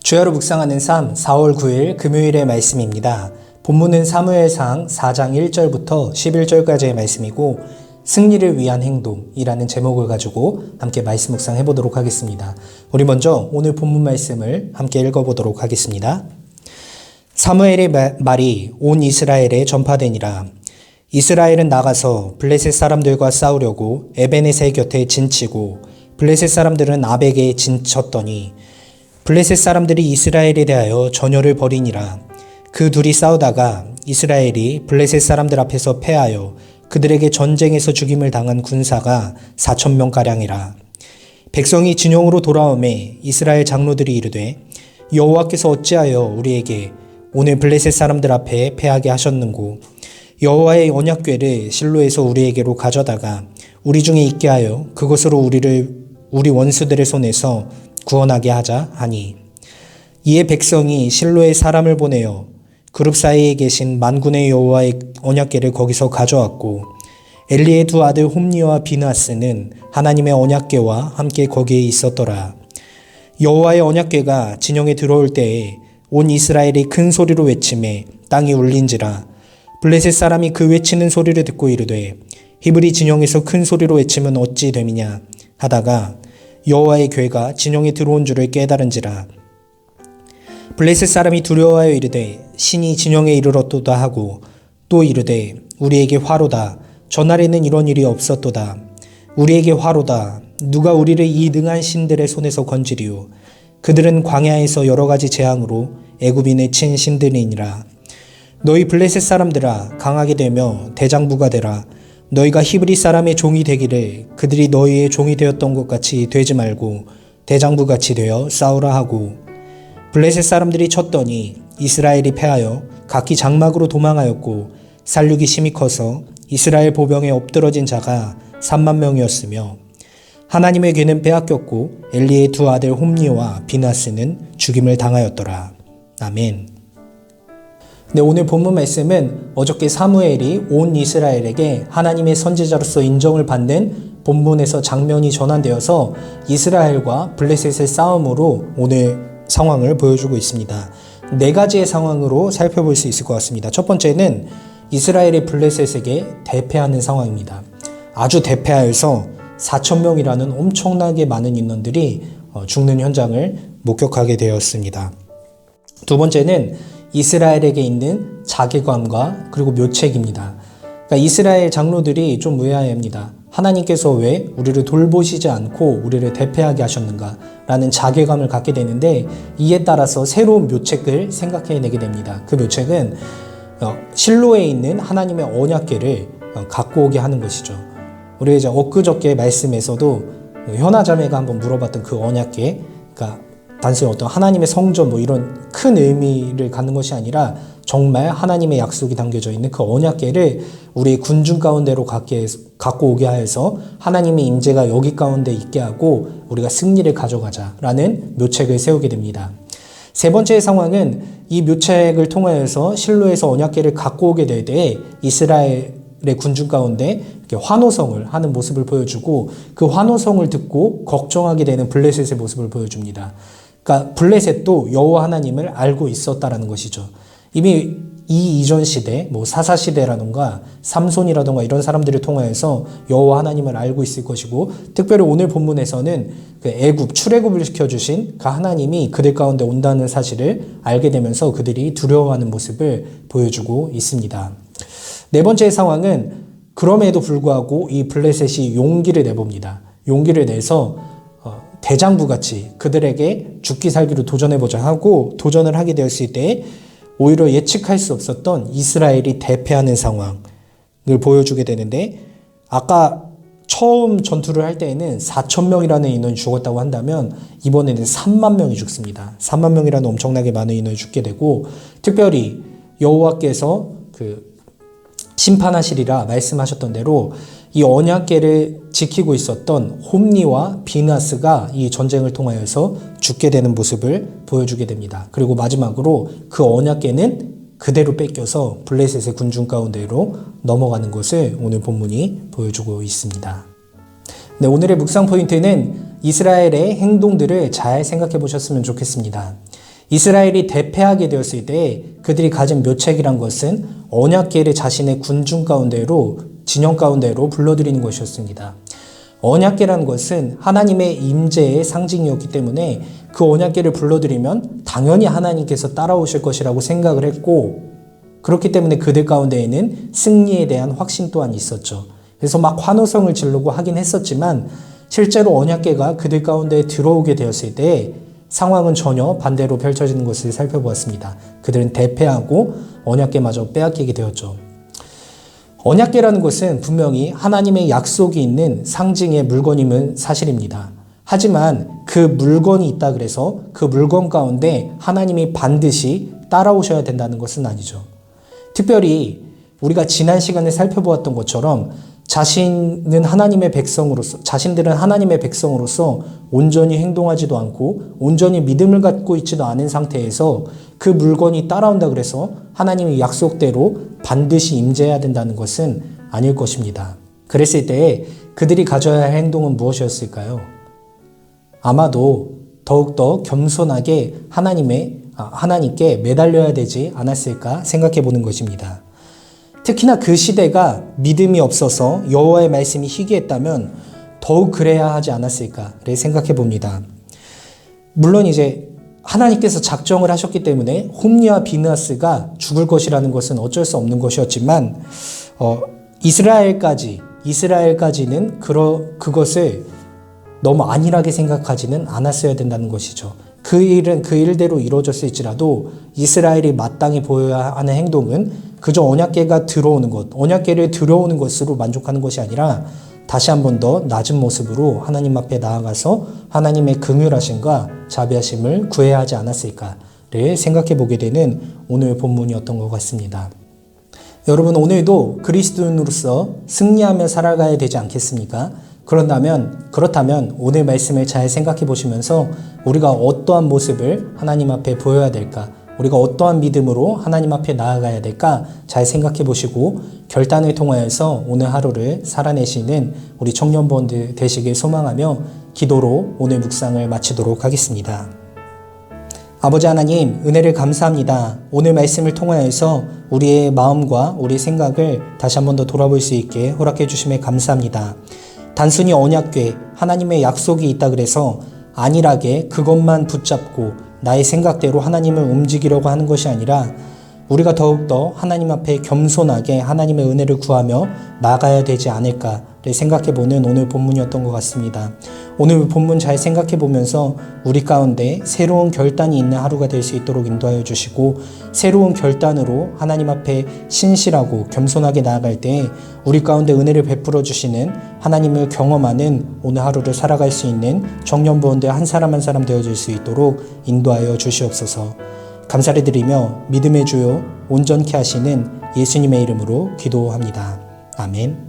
주야로 묵상하는 삶 4월 9일 금요일의 말씀입니다. 본문은 사무엘상 4장 1절부터 11절까지의 말씀이고 승리를 위한 행동이라는 제목을 가지고 함께 말씀 묵상해 보도록 하겠습니다. 우리 먼저 오늘 본문 말씀을 함께 읽어보도록 하겠습니다. 사무엘의 말이 온 이스라엘에 전파되니라. 이스라엘은 나가서 블레셋 사람들과 싸우려고 에베네셀 곁에 진치고 블레셋 사람들은 아벡에 진쳤더니 블레셋 사람들이 이스라엘에 대하여 전열을 벌이니라. 그 둘이 싸우다가 이스라엘이 블레셋 사람들 앞에서 패하여 그들에게 전쟁에서 죽임을 당한 군사가 4,000명가량이라. 백성이 진영으로 돌아오매 이스라엘 장로들이 이르되 여호와께서 어찌하여 우리에게 오늘 블레셋 사람들 앞에 패하게 하셨는고 여호와의 언약궤를 실로에서 우리에게로 가져다가 우리 중에 있게 하여 그것으로 우리 원수들의 손에서 구원하게 하자 하니 이에 백성이 실로에 사람을 보내어 그룹 사이에 계신 만군의 여호와의 언약궤를 거기서 가져왔고 엘리의 두 아들 홈니와 비나스는 하나님의 언약궤와 함께 거기에 있었더라. 여호와의 언약궤가 진영에 들어올 때에 온 이스라엘이 큰 소리로 외치매 땅이 울린지라. 블레셋 사람이 그 외치는 소리를 듣고 이르되 히브리 진영에서 큰 소리로 외치면 어찌 됨이냐 하다가 여호와의 궤가 진영에 들어온 줄을 깨달은지라. 블레셋 사람이 두려워하여 이르되 신이 진영에 이르렀도다 하고 또 이르되 우리에게 화로다. 전날에는 이런 일이 없었도다. 우리에게 화로다. 누가 우리를 이 능한 신들의 손에서 건지리요. 그들은 광야에서 여러 가지 재앙으로 애굽인을 친 신들이니라. 너희 블레셋 사람들아 강하게 되며 대장부가 되라. 너희가 히브리 사람의 종이 되기를 그들이 너희의 종이 되었던 것 같이 되지 말고 대장부같이 되어 싸우라 하고 블레셋 사람들이 쳤더니 이스라엘이 패하여 각기 장막으로 도망하였고 살육이 심히 커서 이스라엘 보병에 엎드러진 자가 3만 명이었으며 하나님의 궤는 빼앗겼고 엘리의 두 아들 홈니와 비나스는 죽임을 당하였더라. 아멘. 네, 오늘 본문 말씀은 어저께 사무엘이 온 이스라엘에게 하나님의 선지자로서 인정을 받는 본문에서 장면이 전환되어서 이스라엘과 블레셋의 싸움으로 오늘 상황을 보여주고 있습니다. 네 가지의 상황으로 살펴볼 수 있을 것 같습니다. 첫 번째는 이스라엘이 블레셋에게 대패하는 상황입니다. 아주 대패하여서 4,000명이라는 엄청나게 많은 인원들이 죽는 현장을 목격하게 되었습니다. 두 번째는 이스라엘에게 있는 자괴감과 그리고 묘책입니다. 그러니까 이스라엘 장로들이 좀 의아해합니다. 하나님께서 왜 우리를 돌보시지 않고 우리를 대패하게 하셨는가 라는 자괴감을 갖게 되는데 이에 따라서 새로운 묘책을 생각해내게 됩니다. 그 묘책은 실로에 있는 하나님의 언약궤를 갖고 오게 하는 것이죠. 우리 이제 엊그저께 말씀에서도 현아 자매가 한번 물어봤던 그 언약궤, 그러니까 단순히 어떤 하나님의 성전 뭐 이런 큰 의미를 갖는 것이 아니라 정말 하나님의 약속이 담겨져 있는 그 언약궤를 우리 군중 가운데로 갖고 오게 하여서 하나님의 임재가 여기 가운데 있게 하고 우리가 승리를 가져가자라는 묘책을 세우게 됩니다. 세 번째 상황은 이 묘책을 통하여서 실로에서 언약궤를 갖고 오게 될 때 이스라엘의 군중 가운데 환호성을 하는 모습을 보여주고 그 환호성을 듣고 걱정하게 되는 블레셋의 모습을 보여줍니다. 그러니까 블레셋도 여호와 하나님을 알고 있었다라는 것이죠. 이미 이 이전 시대, 사사 시대라든가 삼손이라든가 이런 사람들을 통하여서 여호와 하나님을 알고 있을 것이고, 특별히 오늘 본문에서는 그 애굽 출애굽을 시켜주신 그 하나님이 그들 가운데 온다는 사실을 알게 되면서 그들이 두려워하는 모습을 보여주고 있습니다. 네 번째 상황은 그럼에도 불구하고 이 블레셋이 용기를 내봅니다. 용기를 내서 대장부같이 그들에게 죽기 살기로 도전해보자 하고 도전을 하게 되었을 때 오히려 예측할 수 없었던 이스라엘이 대패하는 상황을 보여주게 되는데, 아까 처음 전투를 할 때에는 4,000명이라는 인원이 죽었다고 한다면 이번에는 3만 명이 죽습니다. 3만 명이라는 엄청나게 많은 인원이 죽게 되고, 특별히 여호와께서 심판하시리라 말씀하셨던 대로 이 언약궤를 지키고 있었던 홈니와 비나스가 이 전쟁을 통하여서 죽게 되는 모습을 보여주게 됩니다. 그리고 마지막으로 그 언약궤는 그대로 뺏겨서 블레셋의 군중 가운데로 넘어가는 것을 오늘 본문이 보여주고 있습니다. 네, 오늘의 묵상 포인트는 이스라엘의 행동들을 잘 생각해 보셨으면 좋겠습니다. 이스라엘이 대패하게 되었을 때 그들이 가진 묘책이란 것은 언약궤를 자신의 군중 가운데로, 진영 가운데로 불러들이는 것이었습니다. 언약궤라는 것은 하나님의 임재의 상징이었기 때문에 그 언약궤를 불러들이면 당연히 하나님께서 따라오실 것이라고 생각을 했고, 그렇기 때문에 그들 가운데에는 승리에 대한 확신 또한 있었죠. 그래서 막 환호성을 지르고 하긴 했었지만 실제로 언약궤가 그들 가운데 들어오게 되었을 때 상황은 전혀 반대로 펼쳐지는 것을 살펴보았습니다. 그들은 대패하고 언약궤마저 빼앗기게 되었죠. 언약궤라는 것은 분명히 하나님의 약속이 있는 상징의 물건임은 사실입니다. 하지만 그 물건이 있다 그래서 그 물건 가운데 하나님이 반드시 따라오셔야 된다는 것은 아니죠. 특별히 우리가 지난 시간에 살펴보았던 것처럼 자신들은 하나님의 백성으로서 온전히 행동하지도 않고 온전히 믿음을 갖고 있지도 않은 상태에서 그 물건이 따라온다 그래서 하나님의 약속대로 반드시 임재해야 된다는 것은 아닐 것입니다. 그랬을 때 그들이 가져야 할 행동은 무엇이었을까요? 아마도 더욱더 겸손하게 하나님께 매달려야 되지 않았을까 생각해 보는 것입니다. 특히나 그 시대가 믿음이 없어서 여호와의 말씀이 희귀했다면 더욱 그래야 하지 않았을까를 생각해 봅니다. 물론 이제 하나님께서 작정을 하셨기 때문에 홈리와 비느하스가 죽을 것이라는 것은 어쩔 수 없는 것이었지만 이스라엘까지는 그것을 너무 안일하게 생각하지는 않았어야 된다는 것이죠. 그 일은 그 일대로 이루어졌을지라도 이스라엘이 마땅히 보여야 하는 행동은 그저 언약궤가 들어오는 것, 언약궤를 들어오는 것으로 만족하는 것이 아니라 다시 한 번 더 낮은 모습으로 하나님 앞에 나아가서 하나님의 긍휼하심과 자비하심을 구해야 하지 않았을까를 생각해 보게 되는 오늘 본문이었던 것 같습니다. 여러분, 오늘도 그리스도인으로서 승리하며 살아가야 되지 않겠습니까? 그렇다면 오늘 말씀을 잘 생각해 보시면서 우리가 어떠한 모습을 하나님 앞에 보여야 될까? 우리가 어떠한 믿음으로 하나님 앞에 나아가야 될까? 잘 생각해 보시고 결단을 통하여서 오늘 하루를 살아내시는 우리 청년부원들 되시길 소망하며 기도로 오늘 묵상을 마치도록 하겠습니다. 아버지 하나님, 은혜를 감사합니다. 오늘 말씀을 통하여서 우리의 마음과 우리의 생각을 다시 한 번 더 돌아볼 수 있게 허락해 주심에 감사합니다. 단순히 언약궤, 하나님의 약속이 있다 그래서 안일하게 그것만 붙잡고 나의 생각대로 하나님을 움직이려고 하는 것이 아니라 우리가 더욱더 하나님 앞에 겸손하게 하나님의 은혜를 구하며 나가야 되지 않을까를 생각해보는 오늘 본문이었던 것 같습니다. 오늘 본문 잘 생각해보면서 우리 가운데 새로운 결단이 있는 하루가 될 수 있도록 인도하여 주시고 새로운 결단으로 하나님 앞에 신실하고 겸손하게 나아갈 때 우리 가운데 은혜를 베풀어 주시는 하나님을 경험하는 오늘 하루를 살아갈 수 있는 청년부원들 한 사람 한 사람 되어줄 수 있도록 인도하여 주시옵소서. 감사를 드리며 믿음의 주요 온전케 하시는 예수님의 이름으로 기도합니다. 아멘.